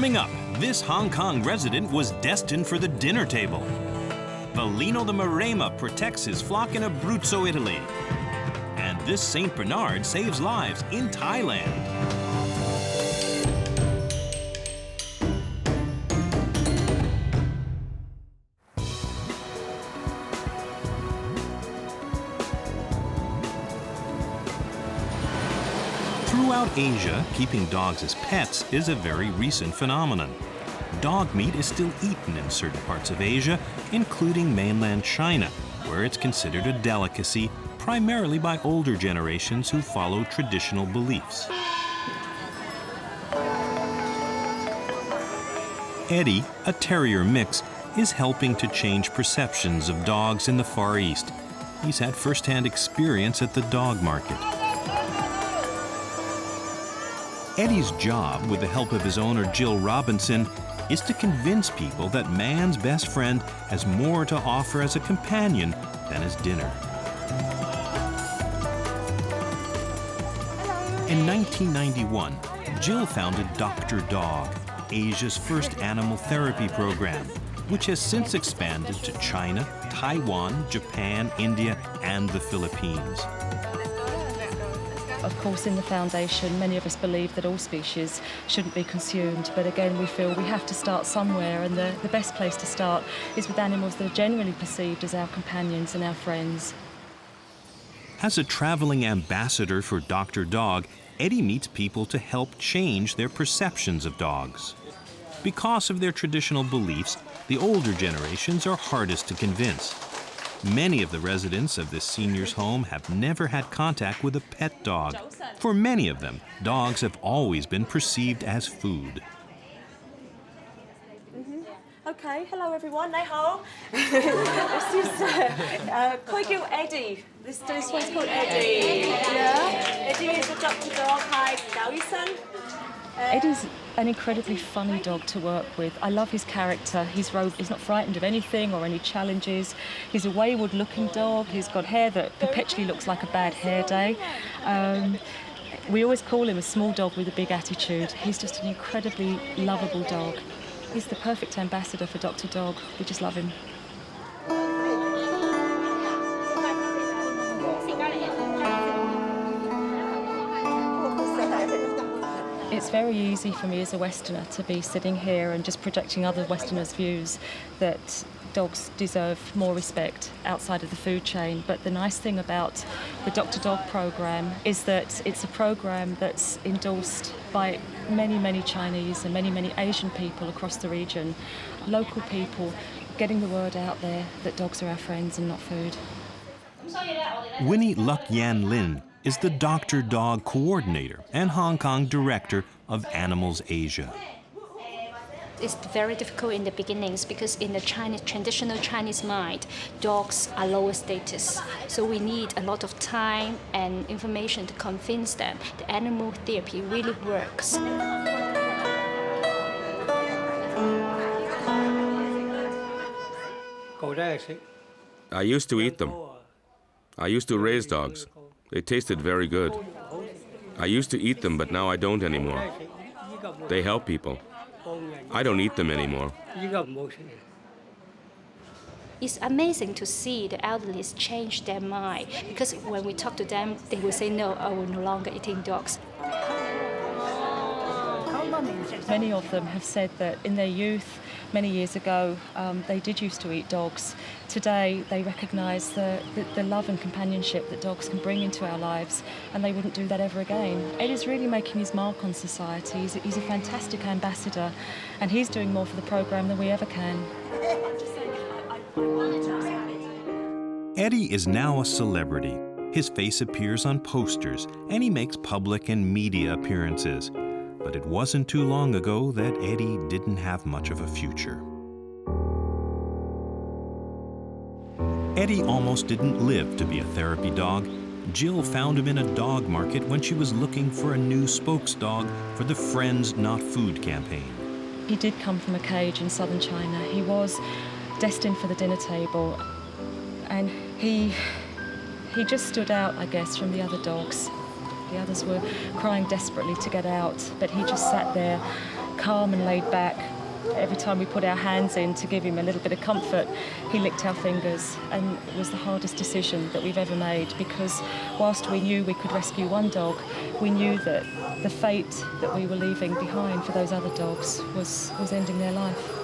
Coming up, this Hong Kong resident was destined for the dinner table. Vellino the Marima protects his flock in Abruzzo, Italy. And this St. Bernard saves lives in Thailand. Throughout Asia, keeping dogs as pets is a very recent phenomenon. Dog meat is still eaten in certain parts of Asia, including mainland China, where it's considered a delicacy, primarily by older generations who follow traditional beliefs. Eddie, a terrier mix, is helping to change perceptions of dogs in the Far East. He's had first-hand experience at the dog market. Eddie's job, with the help of his owner Jill Robinson, is to convince people that man's best friend has more to offer as a companion than as dinner. In 1991, Jill founded Dr. Dog, Asia's first animal therapy program, which has since expanded to China, Taiwan, Japan, India, and the Philippines. Of course, in the foundation, many of us believe that all species shouldn't be consumed, but again, we feel we have to start somewhere, and the best place to start is with animals that are generally perceived as our companions and our friends. As a traveling ambassador for Dr. Dog, Eddie meets people to help change their perceptions of dogs. Because of their traditional beliefs, the older generations are hardest to convince. Many of the residents of this seniors' home have never had contact with a pet dog. For many of them, dogs have always been perceived as food. Okay, hello everyone, ni hao. This is called Eddie. This one's called Eddie. Yeah. Eddie is a Dr. Dog. Hi, Dao Eddie's an incredibly funny dog to work with. I love his character. He's not frightened of anything or any challenges. He's a wayward-looking dog. He's got hair that perpetually looks like a bad hair day. We always call him a small dog with a big attitude. He's just an incredibly lovable dog. He's the perfect ambassador for Dr. Dog. We just love him. It's very easy for me as a Westerner to be sitting here and just projecting other Westerners' views that dogs deserve more respect outside of the food chain. But the nice thing about the Dr. Dog program is that it's a program that's endorsed by many, many Chinese and many, many Asian people across the region. Local people getting the word out there that dogs are our friends and not food. Winnie Luk Yan Lin is the Dr. Dog coordinator and Hong Kong director of Animals Asia. It's very difficult in the beginnings because in the traditional Chinese mind, dogs are lower status. So we need a lot of time and information to convince them the animal therapy really works. I used to eat them. I used to raise dogs. They tasted very good. I used to eat them, but now I don't anymore. They help people. I don't eat them anymore. It's amazing to see the elderly change their mind because when we talk to them, they will say, no, I will no longer eating dogs. Many of them have said that in their youth, many years ago, they did used to eat dogs. Today, they recognise the love and companionship that dogs can bring into our lives, and they wouldn't do that ever again. Ed is really making his mark on society. He's a fantastic ambassador, and he's doing more for the programme than we ever can. Eddie is now a celebrity. His face appears on posters, and he makes public and media appearances. But it wasn't too long ago that Eddie didn't have much of a future. Eddie almost didn't live to be a therapy dog. Jill found him in a dog market when she was looking for a new spokesdog for the Friends Not Food campaign. He did come from a cage in southern China. He was destined for the dinner table, and he just stood out, I guess, from the other dogs. The others were crying desperately to get out, but he just sat there, calm and laid back. Every time we put our hands in to give him a little bit of comfort, he licked our fingers, and it was the hardest decision that we've ever made, because whilst we knew we could rescue one dog, we knew that the fate that we were leaving behind for those other dogs was ending their life.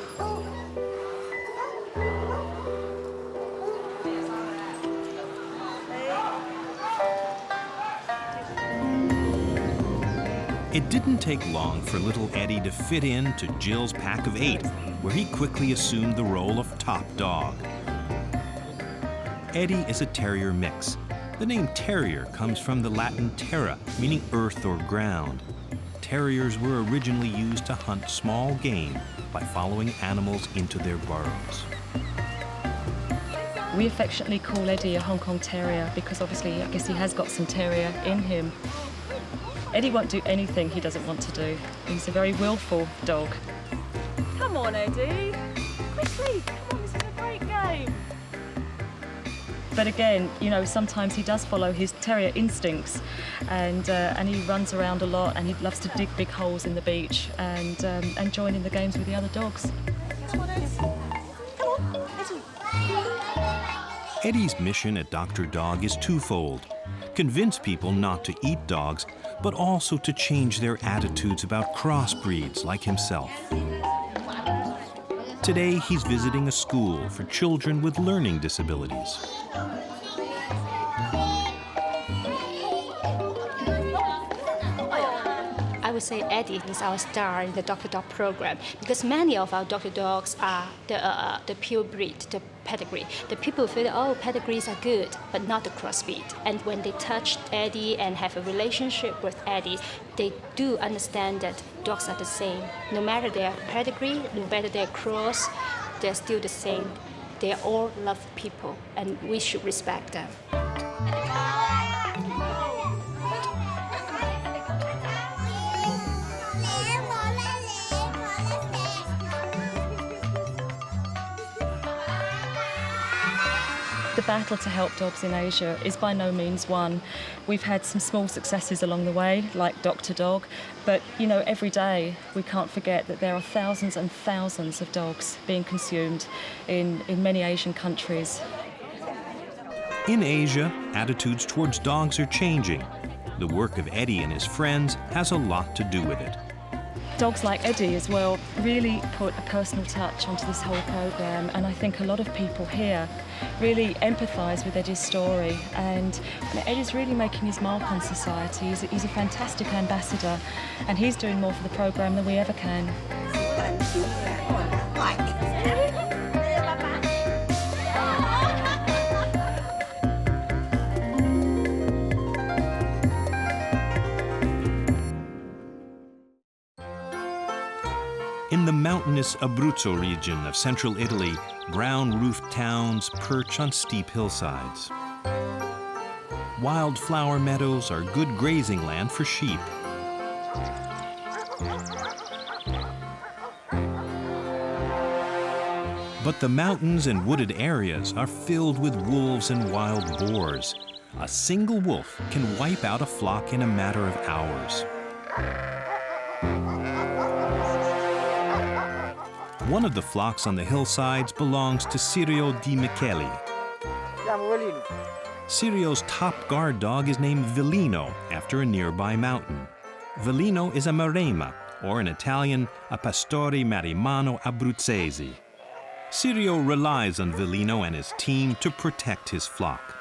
It didn't take long for little Eddie to fit in to Jill's pack of 8, where he quickly assumed the role of top dog. Eddie is a terrier mix. The name terrier comes from the Latin terra, meaning earth or ground. Terriers were originally used to hunt small game by following animals into their burrows. We affectionately call Eddie a Hong Kong Terrier because obviously I guess he has got some terrier in him. Eddie won't do anything he doesn't want to do. He's a very willful dog. Come on, Eddie. Quickly. Come on, this is a great game. But again, you know, sometimes he does follow his terrier instincts, and he runs around a lot, and he loves to dig big holes in the beach and join in the games with the other dogs. Guess what, Eddie? Come on, Eddie. Eddie's mission at Dr. Dog is twofold: convince people not to eat dogs, but also to change their attitudes about crossbreeds like himself. Today, he's visiting a school for children with learning disabilities. I would say Eddie is our star in the Dr. Dog program because many of our Dr. Dogs are the pure breed, the pedigree. The people feel, oh, pedigrees are good, but not the crossbreed. And when they touch Eddie and have a relationship with Eddie, they do understand that dogs are the same. No matter their pedigree, no matter their cross, they're still the same. They all love people, and we should respect them. The battle to help dogs in Asia is by no means won. We've had some small successes along the way, like Dr. Dog, but you know, every day we can't forget that there are thousands and thousands of dogs being consumed in many Asian countries. In Asia, attitudes towards dogs are changing. The work of Eddie and his friends has a lot to do with it. Dogs like Eddie as well really put a personal touch onto this whole program, and I think a lot of people here really empathise with Eddie's story, and Eddie's really making his mark on society. He's a fantastic ambassador, and he's doing more for the program than we ever can. In the mountainous Abruzzo region of central Italy, brown-roofed towns perch on steep hillsides. Wildflower meadows are good grazing land for sheep. But the mountains and wooded areas are filled with wolves and wild boars. A single wolf can wipe out a flock in a matter of hours. One of the flocks on the hillsides belongs to Sirio di Micheli. Sirio's top guard dog is named Vellino, after a nearby mountain. Vellino is a Marema, or in Italian, a Pastore Marimano Abruzzese. Sirio relies on Vellino and his team to protect his flock.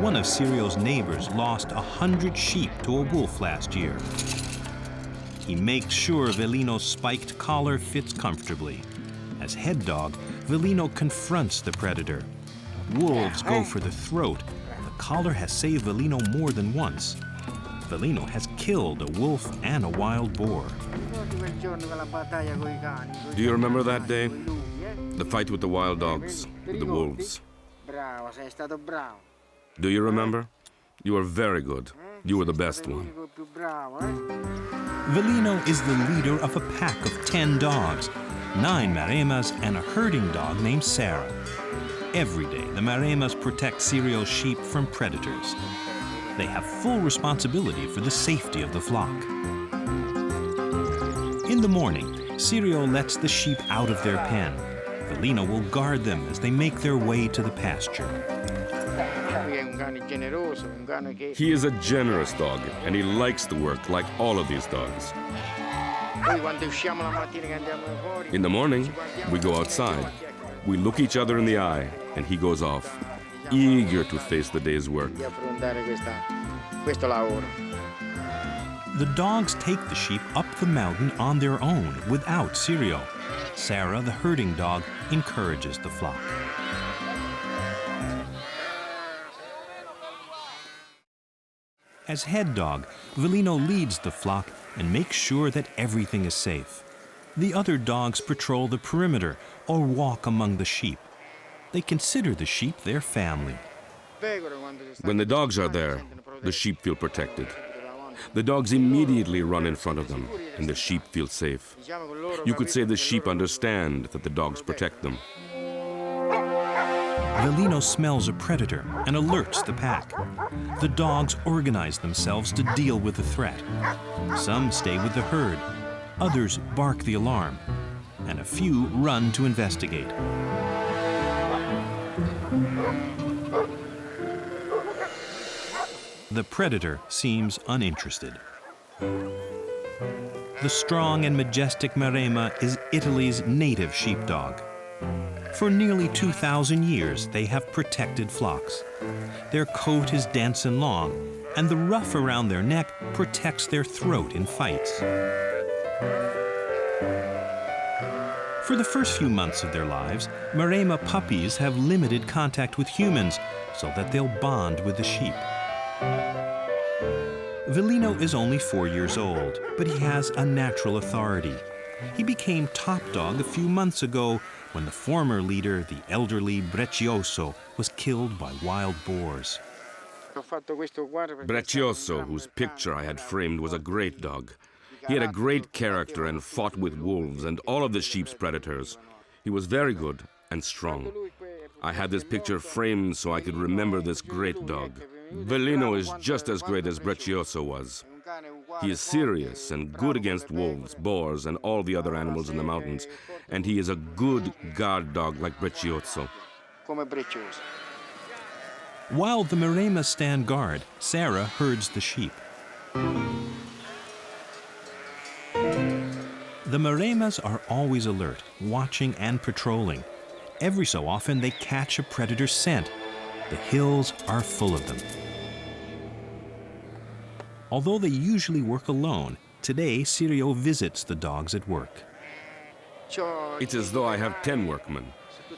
One of Sirio's neighbors lost 100 sheep to a wolf last year. He makes sure Vellino's spiked collar fits comfortably. As head dog, Vellino confronts the predator. Wolves go for the throat. The collar has saved Vellino more than once. Vellino has killed a wolf and a wild boar. Do you remember that day? The fight with the wild dogs, with the wolves. Do you remember? You were very good. You were the best one. Vellino is the leader of a pack of 10 dogs, 9 Maremas and a herding dog named Sarah. Every day, the Maremas protect Sirio's sheep from predators. They have full responsibility for the safety of the flock. the morning, Sirio lets the sheep out of their pen. Vellino will guard them as they make their way to the pasture. He is a generous dog, and he likes the work like all of these dogs. In the morning, we go outside. We look each other in the eye, and he goes off, eager to face the day's work. The dogs take the sheep up the mountain on their own without Sirio. Sarah, the herding dog, encourages the flock. As head dog, Vellino leads the flock and makes sure that everything is safe. The other dogs patrol the perimeter or walk among the sheep. They consider the sheep their family. When the dogs are there, the sheep feel protected. The dogs immediately run in front of them, and the sheep feel safe. You could say the sheep understand that the dogs protect them. Vellino smells a predator and alerts the pack. The dogs organize themselves to deal with the threat. Some stay with the herd, others bark the alarm, and a few run to investigate. The predator seems uninterested. The strong and majestic Marima is Italy's native sheepdog. For nearly 2,000 years, they have protected flocks. Their coat is dense and long, and the ruff around their neck protects their throat in fights. For the first few months of their lives, Marima puppies have limited contact with humans so that they'll bond with the sheep. Vellino is only 4 years old, but he has a natural authority. He became top dog a few months ago when the former leader, the elderly Brecioso, was killed by wild boars. Brecioso, whose picture I had framed, was a great dog. He had a great character and fought with wolves and all of the sheep's predators. He was very good and strong. I had this picture framed so I could remember this great dog. Vellino is just as great as Brecioso was. He is serious and good against wolves, boars, and all the other animals in the mountains. And he is a good guard dog like Brecioso. While the Marima stand guard, Sarah herds the sheep. The Marimas are always alert, watching and patrolling. Every so often, they catch a predator's scent. The hills are full of them. Although they usually work alone, today Sirio visits the dogs at work. It's as though I have 10 workmen.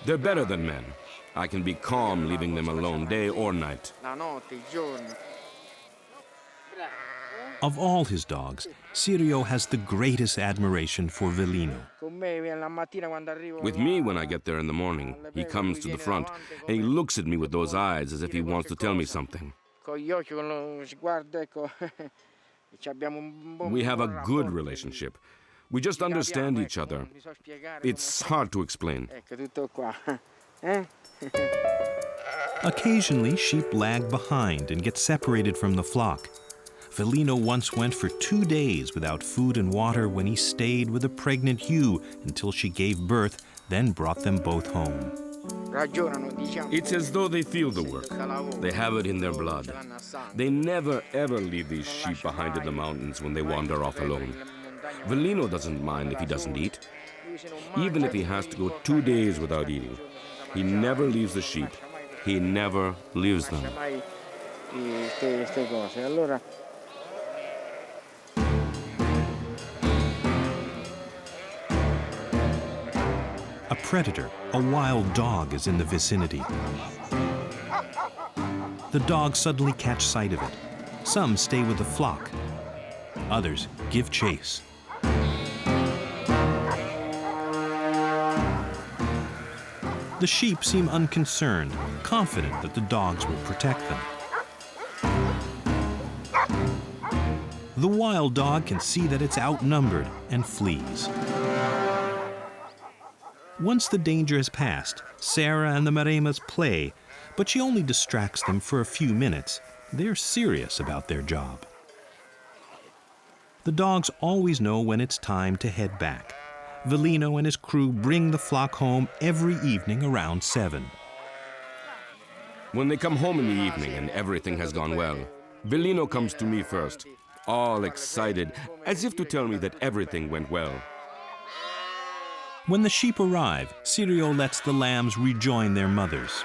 They're better than men. I can be calm leaving them alone day or night. Of all his dogs, Sirio has the greatest admiration for Vellino. With me, when I get there in the morning, he comes to the front and he looks at me with those eyes as if he wants to tell me something. We have a good relationship. We just understand each other. It's hard to explain. Occasionally, sheep lag behind and get separated from the flock. Vellino once went for 2 days without food and water when he stayed with a pregnant ewe until she gave birth, then brought them both home. It's as though they feel the work. They have it in their blood. They never ever leave these sheep behind in the mountains when they wander off alone. Vellino doesn't mind if he doesn't eat. Even if he has to go 2 days without eating, he never leaves the sheep. He never leaves them. A predator, a wild dog, is in the vicinity. The dogs suddenly catch sight of it. Some stay with the flock. Others give chase. The sheep seem unconcerned, confident that the dogs will protect them. The wild dog can see that it's outnumbered and flees. Once the danger has passed, Sarah and the Marimas play, but she only distracts them for a few minutes. They're serious about their job. The dogs always know when it's time to head back. Vellino and his crew bring the flock home every evening around 7. When they come home in the evening and everything has gone well, Vellino comes to me first, all excited, as if to tell me that everything went well. When the sheep arrive, Sirio lets the lambs rejoin their mothers.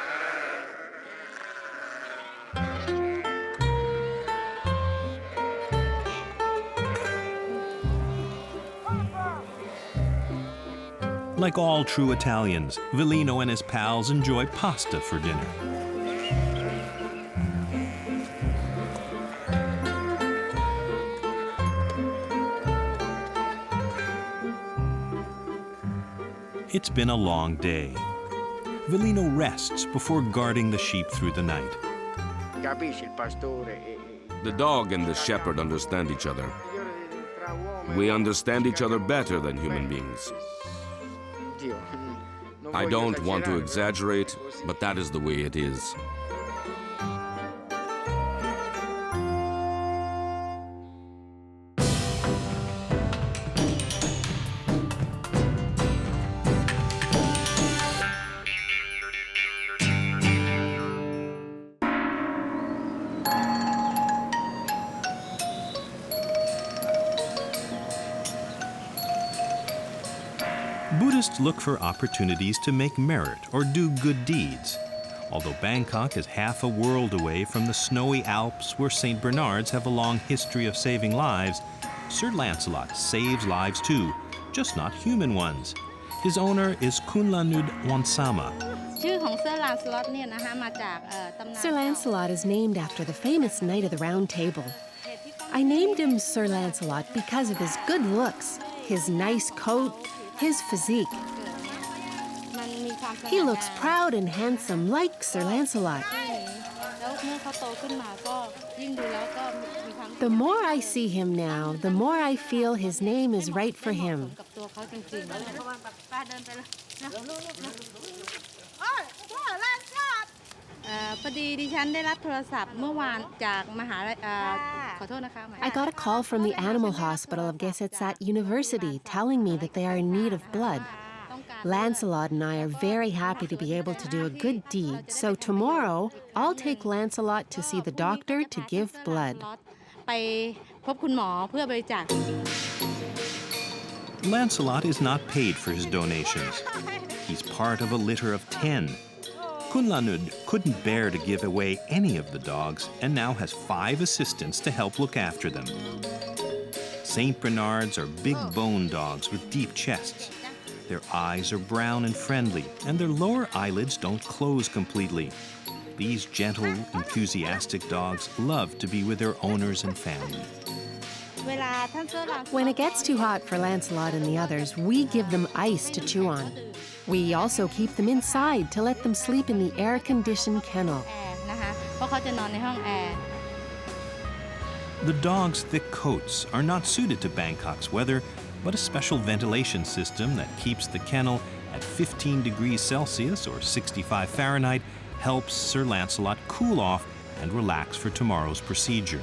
Like all true Italians, Vellino and his pals enjoy pasta for dinner. It's been a long day. Vellino rests before guarding the sheep through the night. The dog and the shepherd understand each other. We understand each other better than human beings. I don't want to exaggerate, but that is the way it is. Buddhists look for opportunities to make merit or do good deeds. Although Bangkok is half a world away from the snowy Alps where St. Bernards have a long history of saving lives, Sir Lancelot saves lives too, just not human ones. His owner is Kunlanud Wansama. Sir Lancelot is named after the famous Knight of the Round Table. I named him Sir Lancelot because of his good looks, his nice coat, his physique. He looks proud and handsome like Sir Lancelot. The more I see him now, the more I feel his name is right for him. I got a call from the animal hospital of Gesetsat University telling me that they are in need of blood. Lancelot and I are very happy to be able to do a good deed, so tomorrow I'll take Lancelot to see the doctor to give blood. Lancelot is not paid for his donations. He's part of a litter of 10. Kunlanud couldn't bear to give away any of the dogs and now has 5 assistants to help look after them. St. Bernards are big bone dogs with deep chests. Their eyes are brown and friendly, and their lower eyelids don't close completely. These gentle, enthusiastic dogs love to be with their owners and family. When it gets too hot for Lancelot and the others, we give them ice to chew on. We also keep them inside to let them sleep in the air-conditioned kennel. The dogs' thick coats are not suited to Bangkok's weather, but a special ventilation system that keeps the kennel at 15 degrees Celsius or 65 Fahrenheit helps Sir Lancelot cool off and relax for tomorrow's procedure.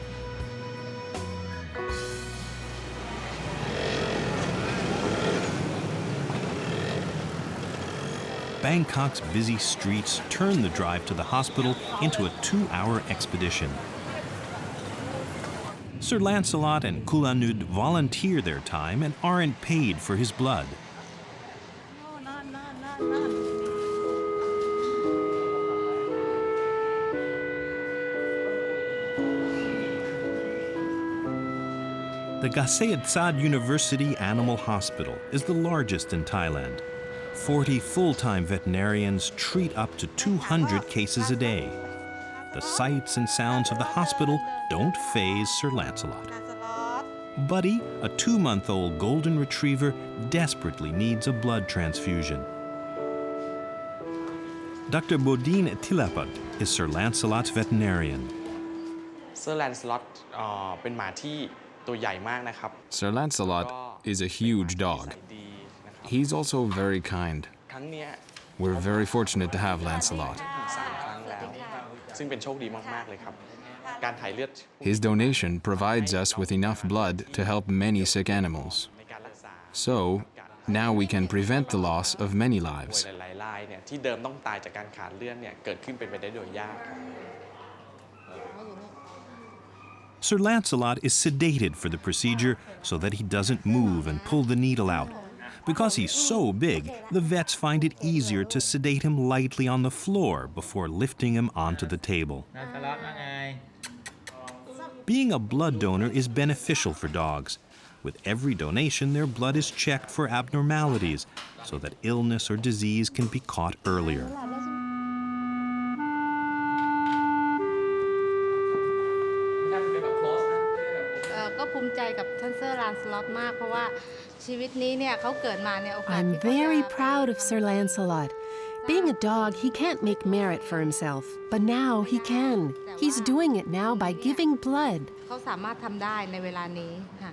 Bangkok's busy streets turn the drive to the hospital into a 2-hour expedition. Sir Lancelot and Kunlanud volunteer their time and aren't paid for his blood. The Gesetsat University Animal Hospital is the largest in Thailand. 40 full-time veterinarians treat up to 200 cases a day. The sights and sounds of the hospital don't faze Sir Lancelot. Buddy, a 2-month-old golden retriever, desperately needs a blood transfusion. Dr. Bodine Tilapat is Sir Lancelot's veterinarian. Sir Lancelot เป็นหมาที่ตัวใหญ่มากนะครับ Sir Lancelot is a huge dog. He's also very kind. ครั้งเนี้ย We're very fortunate to have Lancelot. 3 ครั้งแล้วซึ่งเป็นโชคดีมากๆเลยครับ His donation provides us with enough blood to help many sick animals. So, now we can prevent the loss of many lives. หลายๆรายเนี่ยที่เดิมต้องตายจากการขาดเลือดเนี่ยเกิดขึ้นเป็นไปได้โดยยาก Sir Lancelot is sedated for the procedure so that he doesn't move and pull the needle out. Because he's so big, the vets find it easier to sedate him lightly on the floor before lifting him onto the table. Being a blood donor is beneficial for dogs. With every donation, their blood is checked for abnormalities so that illness or disease can be caught earlier. ก็ภูมิใจกับท่านเซอร์ Lancelot มากเพราะว่าชีวิตนี้เนี่ยเขาเกิดมาเนี่ยโอกาส I'm very proud of Sir Lancelot. Being a dog, he can't make merit for himself, but now he can. He's doing it now by giving blood. เขาสามารถทำได้ในเวลานี้ค่ะ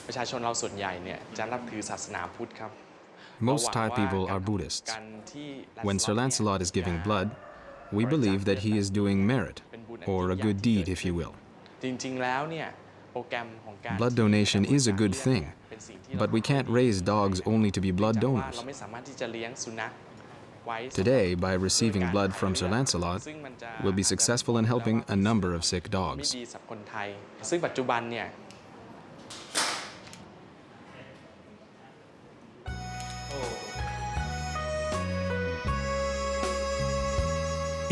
ประชาชนเราส่วนใหญ่เนี่ยจะนับถือศาสนาพุทธครับ Most Thai people are Buddhists. When Sir Lancelot is giving blood, we believe that he is doing merit, or a good deed, if you will. จริงๆแล้วเนี่ยโปรแกรมของการ Blood donation is a good thing, but we can't raise dogs only to be blood เรา donors. ไม่สามารถที่จะเลี้ยงสุนัขไว้ Today, by receiving blood from Sir Lancelot, ซึ่งมันจะ we'll be successful in helping a number of sick ไม่ dogs. ดีสำหรับคนไทยซึ่งปัจจุบันเนี่ย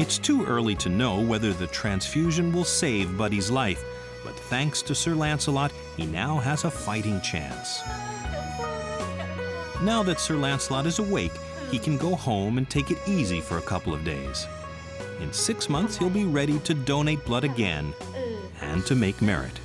It's too early to know whether the transfusion will save Buddy's life, but thanks to Sir Lancelot, he now has a fighting chance. Now that Sir Lancelot is awake, he can go home and take it easy for a couple of days. In 6 months, he'll be ready to donate blood again and to make merit.